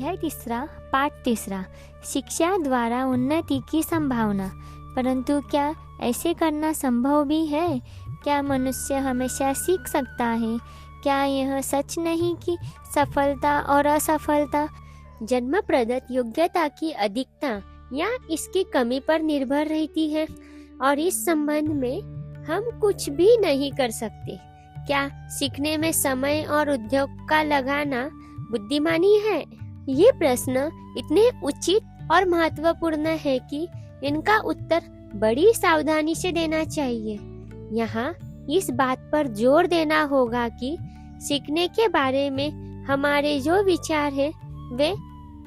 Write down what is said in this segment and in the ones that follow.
अध्याय 3 पाठ 3 शिक्षा द्वारा उन्नति की संभावना। परंतु क्या ऐसे करना संभव भी है? क्या मनुष्य हमेशा सीख सकता है? क्या यह सच नहीं कि सफलता और असफलता जन्म प्रदत्त योग्यता की अधिकता या इसकी कमी पर निर्भर रहती है और इस संबंध में हम कुछ भी नहीं कर सकते? क्या सीखने में समय और उद्योग का लगाना बुद्धिमानी है? ये प्रश्न इतने उचित और महत्वपूर्ण है कि इनका उत्तर बड़ी सावधानी से देना चाहिए। यहाँ इस बात पर जोर देना होगा कि सीखने के बारे में हमारे जो विचार है वे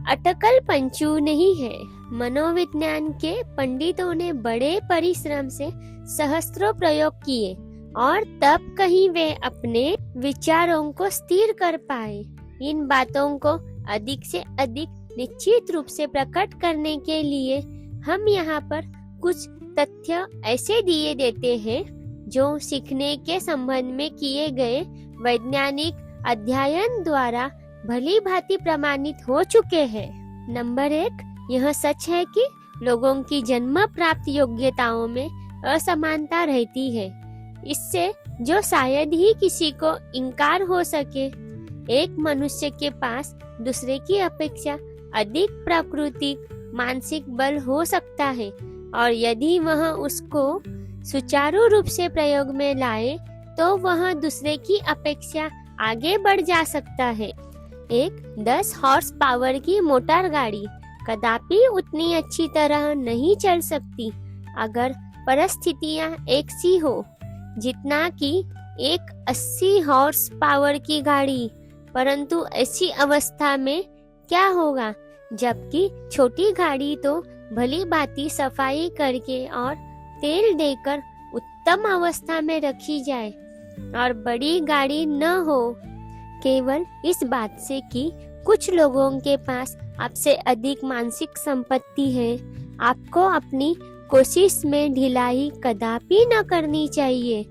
अटकल पंचू नहीं है। मनोविज्ञान के पंडितों ने बड़े परिश्रम से सहस्त्रों प्रयोग किए और तब कहीं वे अपने विचारों को स्थिर कर पाए। इन बातों को अधिक से अधिक निश्चित रूप से प्रकट करने के लिए हम यहाँ पर कुछ तथ्य ऐसे दिए देते हैं जो सीखने के संबंध में किए गए वैज्ञानिक अध्ययन द्वारा भली भांति प्रमाणित हो चुके हैं। नंबर 1, यह सच है कि लोगों की जन्म प्राप्त योग्यताओं में असमानता रहती है। इससे जो शायद ही किसी को इनकार हो सके। एक मनुष्य के पास दूसरे की अपेक्षा अधिक प्राकृतिक मानसिक बल हो सकता है और यदि वह उसको सुचारू रूप से प्रयोग में लाए तो वह दूसरे की अपेक्षा आगे बढ़ जा सकता है। एक 10 हॉर्स पावर की मोटर गाड़ी कदापि उतनी अच्छी तरह नहीं चल सकती अगर परिस्थितियां एक सी हो जितना कि एक 80 हॉर्स पावर की गाड़ी। परंतु ऐसी अवस्था में क्या होगा जबकि छोटी गाड़ी तो भली भांति सफाई करके और तेल देकर उत्तम अवस्था में रखी जाए और बड़ी गाड़ी न हो, केवल इस बात से कि कुछ लोगों के पास आपसे अधिक मानसिक संपत्ति है। आपको अपनी कोशिश में ढिलाई कदापि न करनी चाहिए,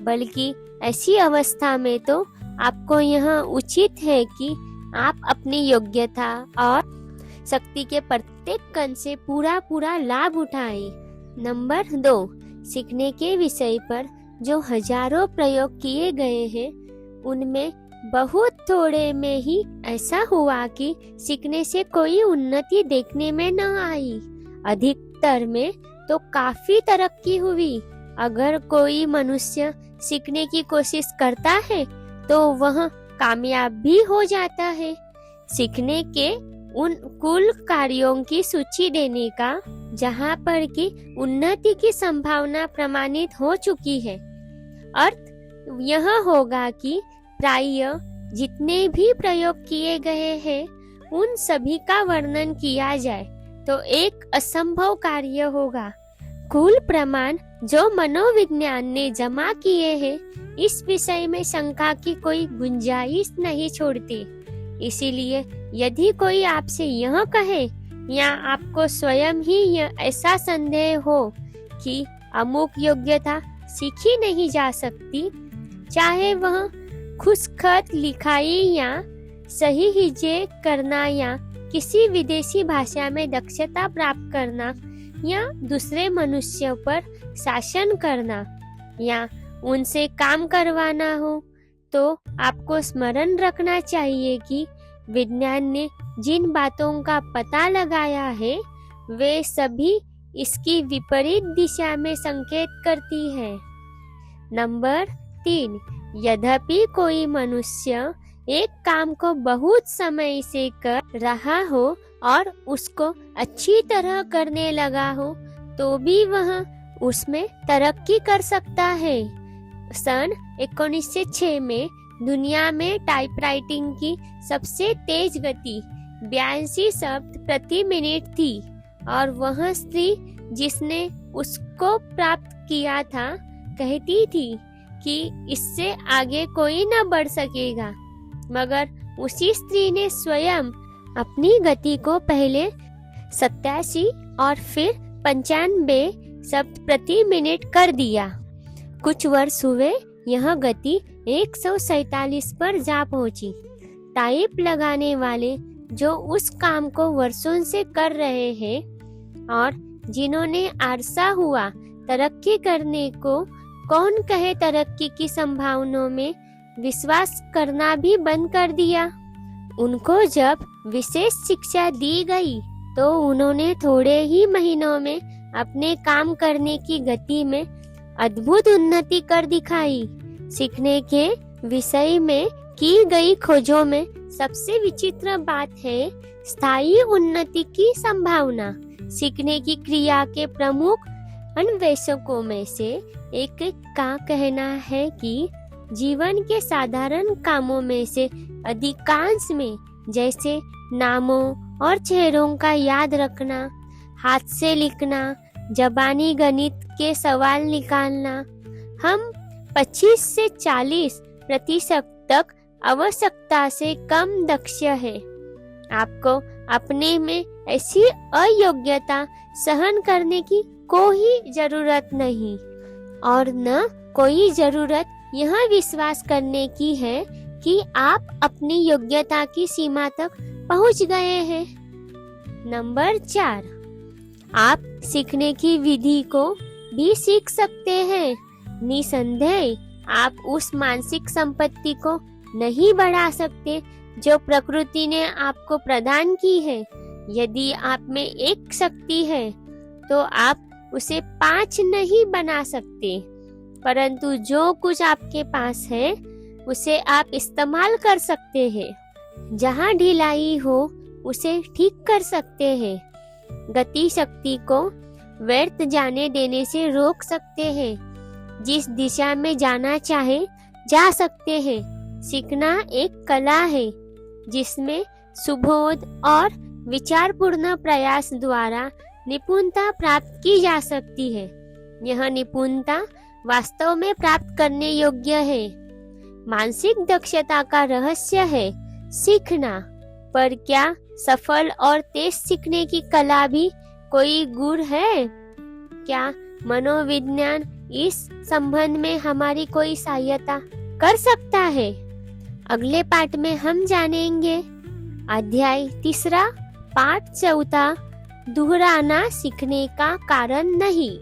बल्कि ऐसी अवस्था में तो आपको यह उचित है कि आप अपनी योग्यता और शक्ति के प्रत्येक कण से पूरा लाभ उठाएं। नंबर 2, सीखने के विषय पर जो हजारों प्रयोग किए गए हैं उनमें बहुत थोड़े में ही ऐसा हुआ कि सीखने से कोई उन्नति देखने में न आई। अधिकतर में तो काफी तरक्की हुई। अगर कोई मनुष्य सीखने की कोशिश करता है तो वह कामयाब भी हो जाता है। सीखने के उन कुल कार्यों की सूची देने का जहाँ पर की उन्नति की संभावना प्रमाणित हो चुकी है। अर्थ यह होगा कि प्राय जितने भी प्रयोग किए गए हैं उन सभी का वर्णन किया जाए तो एक असंभव कार्य होगा। कुल प्रमाण जो मनोविज्ञान ने जमा किए हैं इस विषय में शंका की कोई गुंजाइश नहीं छोड़ती। इसीलिए यदि कोई आपसे यह कहे या आपको स्वयं ही यह ऐसा संदेह हो कि अमुक योग्यता सीखी नहीं जा सकती, चाहे वह खुशखत लिखाई या सही हिज्जे करना या किसी विदेशी भाषा में दक्षता प्राप्त करना या दूसरे मनुष्यों पर शासन करना या उनसे काम करवाना हो, तो आपको स्मरण रखना चाहिए कि विज्ञान ने जिन बातों का पता लगाया है वे सभी इसकी विपरीत दिशा में संकेत करती है। नंबर 3, यद्यपि कोई मनुष्य एक काम को बहुत समय से कर रहा हो और उसको अच्छी तरह करने लगा हो तो भी वह उसमें तरक्की कर सकता है। सन 1906 में दुनिया में टाइपराइटिंग की सबसे तेज गति 82 शब्द प्रति मिनट थी और वह स्त्री जिसने उसको प्राप्त किया था कहती थी कि इससे आगे कोई न बढ़ सकेगा, मगर उसी स्त्री ने स्वयं अपनी गति को पहले 87 और फिर 95 शब्द प्रति मिनट कर दिया। कुछ वर्ष हुए यह गति 147 पर जा पहुंची। टाइप लगाने वाले जो उस काम को वर्षों से कर रहे हैं और जिन्होंने अरसा हुआ तरक्की करने को, कौन कहे तरक्की की संभावनाओं में विश्वास करना भी बंद कर दिया। उनको जब विशेष शिक्षा दी गई तो उन्होंने थोड़े ही महीनों में अपने काम करने की गति में अद्भुत उन्नति कर दिखाई। सीखने के विषय में की गई खोजों में सबसे विचित्र बात है स्थायी उन्नति की संभावना। सीखने की क्रिया के प्रमुख अन्वेषकों में से एक का कहना है कि जीवन के साधारण कामों में से अधिकांश में, जैसे नामों और चेहरों का याद रखना, हाथ से लिखना, जबानी गणित के सवाल निकालना, हम 25 से 40% तक आवश्यकता से कम दक्ष है। आपको अपने में ऐसी अयोग्यता सहन करने की कोई जरूरत नहीं और न कोई जरूरत यह विश्वास करने की है कि आप अपनी योग्यता की सीमा तक पहुंच गए हैं। नंबर 4, आप सीखने की विधि को भी सीख सकते हैं। निसंदेह आप उस मानसिक संपत्ति को नहीं बढ़ा सकते जो प्रकृति ने आपको प्रदान की है। यदि आप में एक शक्ति है तो आप उसे 5 नहीं बना सकते, परंतु जो कुछ आपके पास है उसे आप इस्तेमाल कर सकते हैं। जहाँ ढिलाई हो उसे ठीक कर सकते हैं। गति शक्ति को व्यर्थ जाने देने से रोक सकते हैं। जिस दिशा में जाना चाहे जा सकते हैं। सीखना एक कला है जिसमें सुबोध और विचारपूर्ण प्रयास द्वारा निपुणता प्राप्त की जा सकती है। यह निपुणता वास्तव में प्राप्त करने योग्य है। मानसिक दक्षता का रहस्य है सीखना, पर क्या सफल और तेज सीखने की कला भी कोई गुण है? क्या मनोविज्ञान इस संबंध में हमारी कोई सहायता कर सकता है? अगले पाठ में हम जानेंगे। अध्याय 3, पाठ 4, दोहराना सीखने का कारण नहीं।